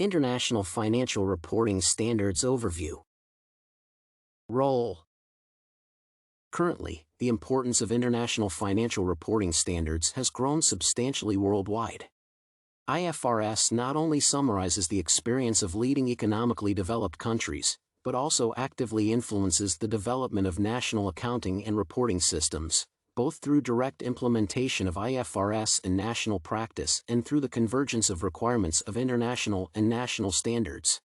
International Financial Reporting Standards Overview. Role. Currently, the importance of international financial reporting standards has grown substantially worldwide. IFRS not only summarizes the experience of leading economically developed countries, but also actively influences the development of national accounting and reporting systems, both through direct implementation of IFRS in national practice and through the convergence of requirements of international and national standards.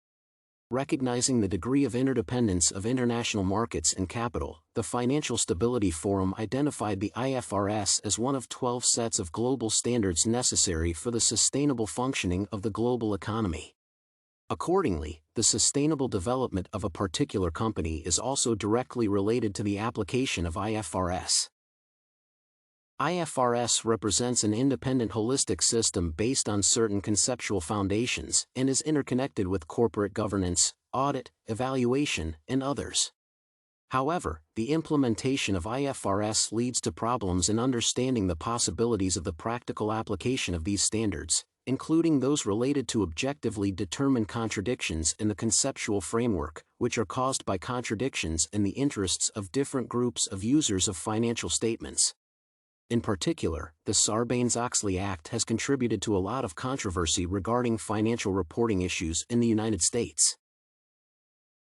Recognizing the degree of interdependence of international markets and capital, the Financial Stability Forum identified the IFRS as one of 12 sets of global standards necessary for the sustainable functioning of the global economy. Accordingly, the sustainable development of a particular company is also directly related to the application of IFRS. IFRS represents an independent holistic system based on certain conceptual foundations and is interconnected with corporate governance, audit, evaluation, and others. However, the implementation of IFRS leads to problems in understanding the possibilities of the practical application of these standards, including those related to objectively determined contradictions in the conceptual framework, which are caused by contradictions in the interests of different groups of users of financial statements. In particular, the Sarbanes-Oxley Act has contributed to a lot of controversy regarding financial reporting issues in the United States.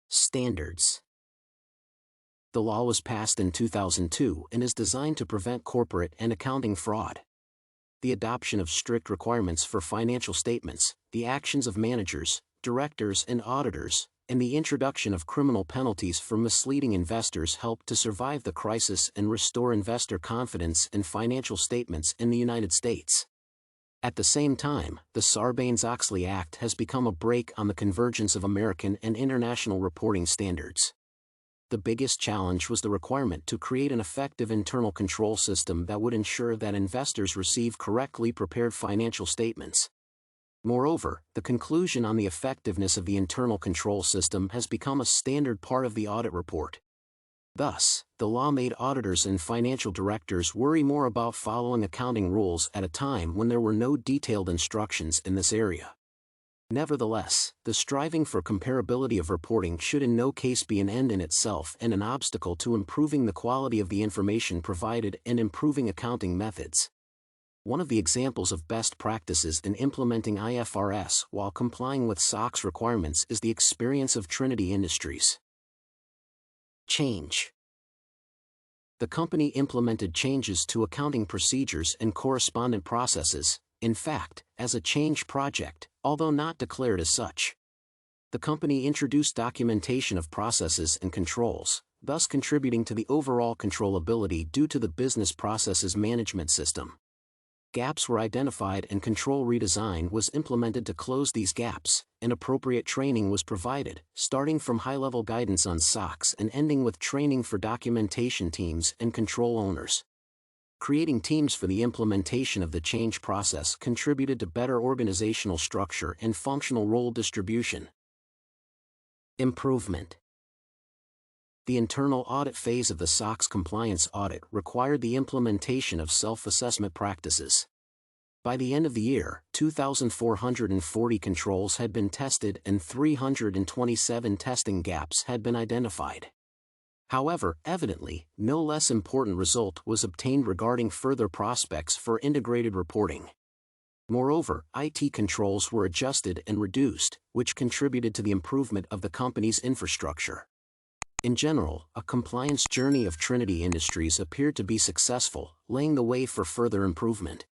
Standards. The law was passed in 2002 and is designed to prevent corporate and accounting fraud. The adoption of strict requirements for financial statements, the actions of managers, directors and auditors, and the introduction of criminal penalties for misleading investors helped to survive the crisis and restore investor confidence in financial statements in the United States. At the same time, the Sarbanes-Oxley Act has become a brake on the convergence of American and international reporting standards. The biggest challenge was the requirement to create an effective internal control system that would ensure that investors receive correctly prepared financial statements. Moreover, the conclusion on the effectiveness of the internal control system has become a standard part of the audit report. Thus, the law made auditors and financial directors worry more about following accounting rules at a time when there were no detailed instructions in this area. Nevertheless, the striving for comparability of reporting should in no case be an end in itself and an obstacle to improving the quality of the information provided and improving accounting methods. One of the examples of best practices in implementing IFRS while complying with SOX requirements is the experience of Trinity Industries. Change. The company implemented changes to accounting procedures and correspondent processes, in fact, as a change project, although not declared as such. The company introduced documentation of processes and controls, thus contributing to the overall controllability due to the business processes management system. Gaps were identified and control redesign was implemented to close these gaps, and appropriate training was provided, starting from high-level guidance on SOX and ending with training for documentation teams and control owners. Creating teams for the implementation of the change process contributed to better organizational structure and functional role distribution. Improvement. The internal audit phase of the SOX compliance audit required the implementation of self-assessment practices. By the end of the year, 2,440 controls had been tested and 327 testing gaps had been identified. However, evidently, no less important result was obtained regarding further prospects for integrated reporting. Moreover, IT controls were adjusted and reduced, which contributed to the improvement of the company's infrastructure. In general, a compliance journey of Trinity Industries appeared to be successful, laying the way for further improvement.